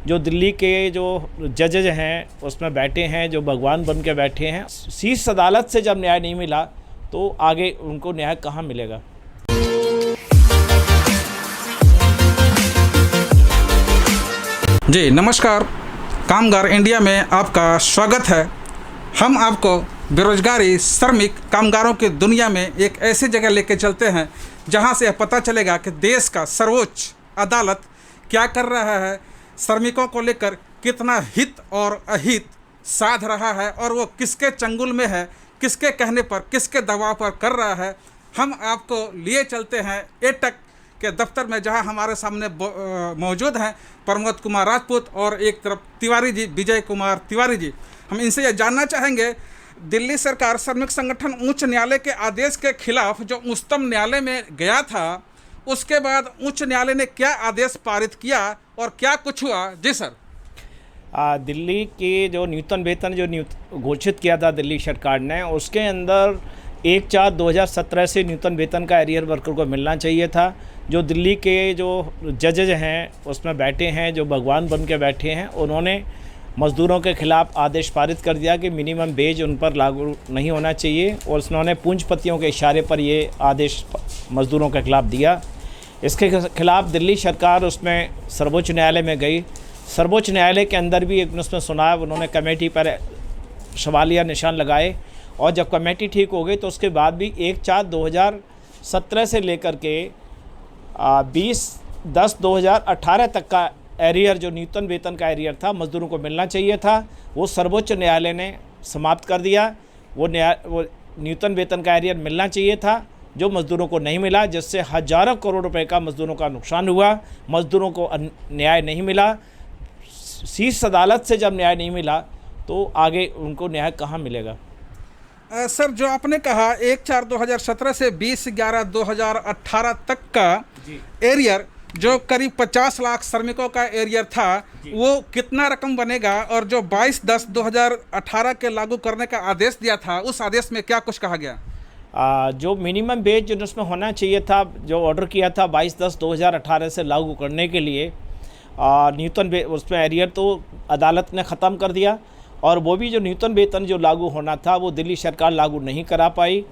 जो दिल्ली के जो जजेज हैं उसमें बैठे हैं, जो भगवान बन के बैठे हैं। शीर्ष अदालत से जब न्याय नहीं मिला तो आगे उनको न्याय कहाँ मिलेगा। जी नमस्कार, कामगार इंडिया में आपका स्वागत है। हम आपको बेरोजगारी, श्रमिक, कामगारों की दुनिया में एक ऐसी जगह लेके चलते हैं जहां से पता चलेगा कि देश का सर्वोच्च अदालत क्या कर रहा है, श्रमिकों को लेकर कितना हित और अहित साध रहा है और वो किसके चंगुल में है, किसके कहने पर, किसके दबाव पर कर रहा है। हम आपको लिए चलते हैं एटक के दफ्तर में, जहां हमारे सामने मौजूद हैं प्रमोद कुमार राजपूत और एक तरफ तिवारी जी, विजय कुमार तिवारी जी। हम इनसे यह जानना चाहेंगे, दिल्ली सरकार श्रमिक संगठन उच्च न्यायालय के आदेश के खिलाफ जो उच्चतम न्यायालय में गया था, उसके बाद उच्च न्यायालय ने क्या आदेश पारित किया और क्या कुछ हुआ। जी सर। दिल्ली के जो न्यूनतम वेतन जो घोषित किया था दिल्ली सरकार ने, उसके अंदर 1/4/2017 से न्यूनतम वेतन का एरियर वर्कर को मिलना चाहिए था। जो दिल्ली के जो जजेज हैं उसमें बैठे हैं, जो भगवान बन के बैठे हैं, उन्होंने मज़दूरों के ख़िलाफ़ आदेश पारित कर दिया कि मिनिमम वेज उन पर लागू नहीं होना चाहिए और उन्होंने पूंजीपतियों के इशारे पर ये आदेश मज़दूरों के ख़िलाफ़ दिया। इसके ख़िलाफ़ दिल्ली सरकार उसमें सर्वोच्च न्यायालय में गई। सर्वोच्च न्यायालय के अंदर भी एक उसमें सुना, उन्होंने कमेटी पर सवालिया निशान लगाए और जब कमेटी ठीक हो गई तो उसके बाद भी 1/4/2017 से लेकर के 20/10/2018 तक का एरियर, जो न्यूनतम वेतन का एरियर था, मज़दूरों को मिलना चाहिए था, वो सर्वोच्च न्यायालय ने समाप्त कर दिया। वो न्यूनतम वेतन का एरियर मिलना चाहिए था, जो मज़दूरों को नहीं मिला, जिससे हज़ारों करोड़ रुपए का मज़दूरों का नुकसान हुआ। मज़दूरों को न्याय नहीं मिला। शीर्ष अदालत से जब न्याय नहीं मिला तो आगे उनको न्याय कहाँ मिलेगा। सर, जो आपने कहा 1/4/2017 से 20/11/2018 तक का एरियर, जो करीब 50 लाख श्रमिकों का एरियर था, वो कितना रकम बनेगा, और जो 22/10/2018 के लागू करने का आदेश दिया था, उस आदेश में क्या कुछ कहा गया। जो मिनिमम वेज जो उसमें होना चाहिए था, जो ऑर्डर किया था 22/10/2018 से लागू करने के लिए, न्यूनतम उसमें एरियर तो अदालत ने ख़त्म कर दिया और वो भी जो न्यूनतम वेतन जो लागू होना था वो दिल्ली सरकार लागू नहीं करा पाई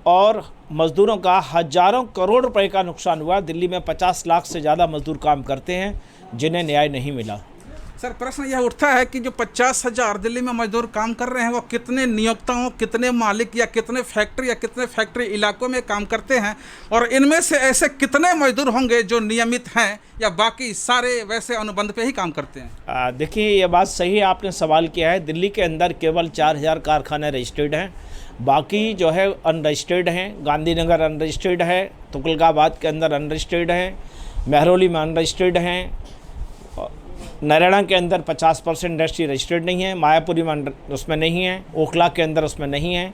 और मज़दूरों का हज़ारों करोड़ रुपए का नुकसान हुआ। दिल्ली में 50 लाख से ज़्यादा मज़दूर काम करते हैं जिन्हें न्याय नहीं मिला। सर, प्रश्न यह उठता है कि जो 50,000 दिल्ली में मजदूर काम कर रहे हैं, वो कितने नियोक्ताओं, कितने मालिक या कितने फैक्ट्री इलाकों में काम करते हैं, और इनमें से ऐसे कितने मजदूर होंगे जो नियमित हैं या बाकी सारे वैसे अनुबंध पे ही काम करते हैं। देखिए, ये बात सही है, आपने सवाल किया है। दिल्ली के अंदर केवल 4000 कारखाने रजिस्टर्ड हैं, बाकी जो है अनरजिस्टर्ड हैं। गांधीनगर अनरजिस्टर्ड है, तुगलकाबाद के अंदर अनरजिस्टर्ड है, महरौली में अनरजिस्टर्ड हैं, नरेला के अंदर 50% इंडस्ट्री रजिस्टर्ड नहीं है, मायापुरी में उसमें नहीं है, ओखला के अंदर उसमें नहीं है,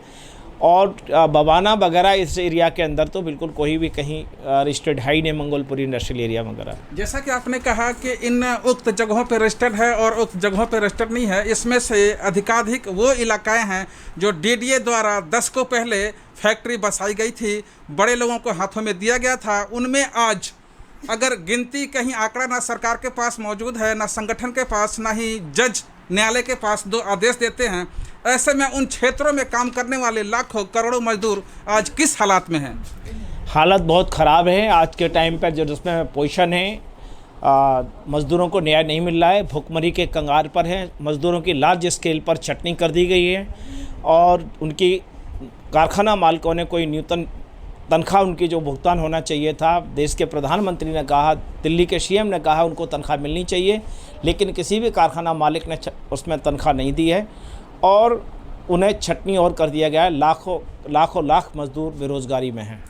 और बवाना वगैरह इस एरिया के अंदर तो बिल्कुल कोई भी कहीं रजिस्टर्ड है ही नहीं, मंगोलपुरी इंडस्ट्रियल एरिया वगैरह। जैसा कि आपने कहा कि इन उक्त जगहों पर रजिस्टर्ड है और उक्त जगहों पर रजिस्टर्ड नहीं है, इसमें से अधिकाधिक वो इलाकाएँ हैं जो DDA द्वारा दशकों पहले फैक्ट्री बसाई गई थी, बड़े लोगों को हाथों में दिया गया था। उनमें आज अगर गिनती, कहीं आंकड़ा ना सरकार के पास मौजूद है, ना संगठन के पास, ना ही जज न्यायालय के पास दो आदेश देते हैं, ऐसे में उन क्षेत्रों में काम करने वाले लाखों करोड़ों मजदूर आज किस हालात में हैं। हालत बहुत ख़राब है आज के टाइम पर। जो जिसमें पोजीशन है, मज़दूरों को न्याय नहीं मिल रहा है, भुखमरी के कंगार पर है। मज़दूरों की लार्ज स्केल पर छटनी कर दी गई है और उनकी कारखाना मालिकों ने कोई न्यूनतम तनख्वाह उनकी जो भुगतान होना चाहिए था, देश के प्रधानमंत्री ने कहा, दिल्ली के CM ने कहा उनको तनख्वाह मिलनी चाहिए, लेकिन किसी भी कारखाना मालिक ने उसमें तनख्वाह नहीं दी है और उन्हें छटनी और कर दिया गया है। लाख मजदूर बेरोज़गारी में हैं।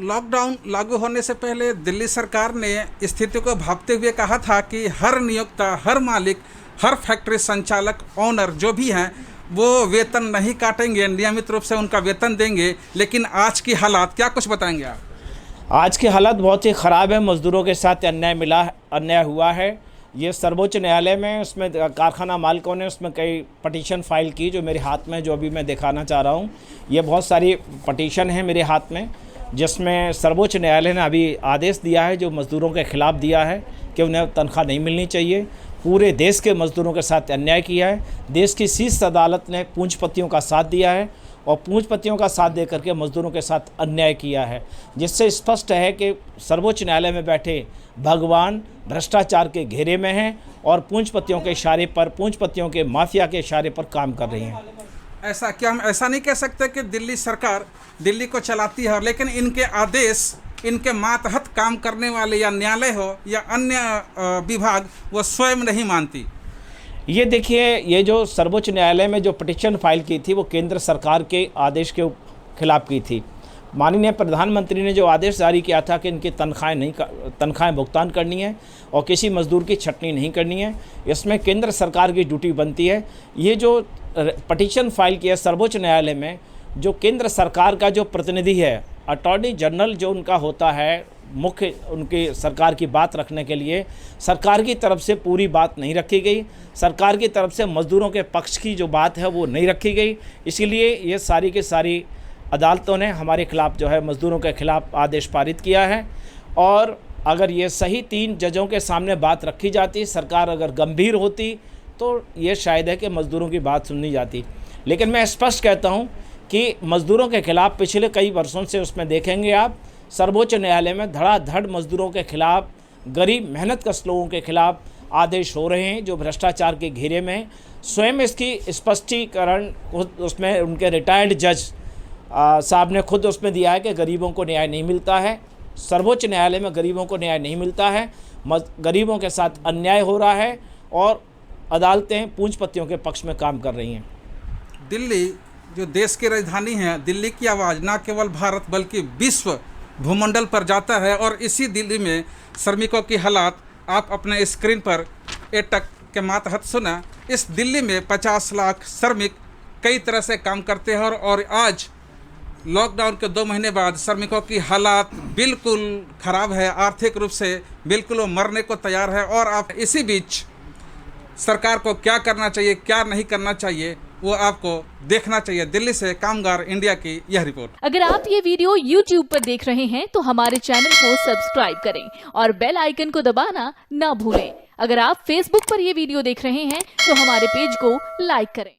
लॉकडाउन लागू होने से पहले दिल्ली सरकार ने स्थिति को भांपते हुए कहा था कि हर नियोक्ता, हर मालिक, हर फैक्ट्री संचालक, ऑनर जो भी हैं, वो वेतन नहीं काटेंगे, नियमित रूप से उनका वेतन देंगे। लेकिन आज की हालात क्या कुछ बताएंगे आप। आज की हालत बहुत ही ख़राब है। मज़दूरों के साथ अन्याय हुआ है। ये सर्वोच्च न्यायालय में, उसमें कारखाना मालिकों ने उसमें कई पटिशन फाइल की, जो मेरे हाथ में, जो अभी मैं दिखाना चाह रहा हूँ, ये बहुत सारी पटिशन है मेरे हाथ में, जिसमें सर्वोच्च न्यायालय ने अभी आदेश दिया है, जो मज़दूरों के ख़िलाफ़ दिया है कि उन्हें तनख्वाह नहीं मिलनी चाहिए। पूरे देश के मज़दूरों के साथ अन्याय किया है। देश की शीर्ष अदालत ने पूंजीपतियों का साथ दिया है और पूंजीपतियों का साथ देकर के मज़दूरों के साथ अन्याय किया है, जिससे स्पष्ट है कि सर्वोच्च न्यायालय में बैठे भगवान भ्रष्टाचार के घेरे में हैं और पूंजीपतियों के इशारे पर, पूंजीपतियों के माफिया के इशारे पर काम कर रही हैं। ऐसा क्या हम ऐसा नहीं कह सकते कि दिल्ली सरकार दिल्ली को चलाती है, लेकिन इनके आदेश, इनके मातहत काम करने वाले या न्यायालय हो या अन्य विभाग वो स्वयं नहीं मानती? ये देखिए, ये जो सर्वोच्च न्यायालय में जो पिटीशन फाइल की थी वो केंद्र सरकार के आदेश के खिलाफ की थी। माननीय प्रधानमंत्री ने जो आदेश जारी किया था कि इनकी तनख्वाहें भुगतान करनी है और किसी मजदूर की छटनी नहीं करनी है, इसमें केंद्र सरकार की ड्यूटी बनती है। ये जो पिटीशन फाइल किया सर्वोच्च न्यायालय में, जो केंद्र सरकार का जो प्रतिनिधि है, अटॉर्नी जनरल जो उनका होता है, मुख्य उनकी सरकार की बात रखने के लिए, सरकार की तरफ से पूरी बात नहीं रखी गई। सरकार की तरफ से मज़दूरों के पक्ष की जो बात है वो नहीं रखी गई। इसीलिए ये सारी की सारी अदालतों ने हमारे खिलाफ जो है मज़दूरों के खिलाफ आदेश पारित किया है। और अगर ये सही 3 जजों के सामने बात रखी जाती, सरकार अगर गंभीर होती, तो ये शायद है कि मज़दूरों की बात सुननी जाती। लेकिन मैं स्पष्ट कहता हूँ कि मज़दूरों के खिलाफ पिछले कई वर्षों से, उसमें देखेंगे आप, सर्वोच्च न्यायालय में धड़ाधड़ मज़दूरों के खिलाफ, गरीब मेहनतकश लोगों के खिलाफ आदेश हो रहे हैं जो भ्रष्टाचार के घेरे में। स्वयं इसकी स्पष्टीकरण उसमें उनके रिटायर्ड जज साहब ने खुद उसमें दिया है कि गरीबों को न्याय नहीं मिलता है। सर्वोच्च न्यायालय में गरीबों को न्याय नहीं मिलता है, गरीबों के साथ अन्याय हो रहा है और अदालतें पूंजीपतियों के पक्ष में काम कर रही हैं। दिल्ली जो देश की राजधानी है, दिल्ली की आवाज़ न केवल भारत बल्कि विश्व भूमंडल पर जाता है। और इसी दिल्ली में श्रमिकों की हालात आप अपने स्क्रीन पर एटक के मातहत सुना। इस दिल्ली में 50 लाख श्रमिक कई तरह से काम करते हैं और आज लॉकडाउन के 2 महीने बाद श्रमिकों की हालात बिल्कुल ख़राब है, आर्थिक रूप से बिल्कुल वो मरने को तैयार है। और आप इसी बीच सरकार को क्या करना चाहिए, क्या नहीं करना चाहिए, वो आपको देखना चाहिए। दिल्ली से कामगार इंडिया की यह रिपोर्ट। अगर आप ये वीडियो YouTube पर देख रहे हैं तो हमारे चैनल को सब्सक्राइब करें और बेल आइकन को दबाना ना भूलें। अगर आप Facebook पर ये वीडियो देख रहे हैं तो हमारे पेज को लाइक करें।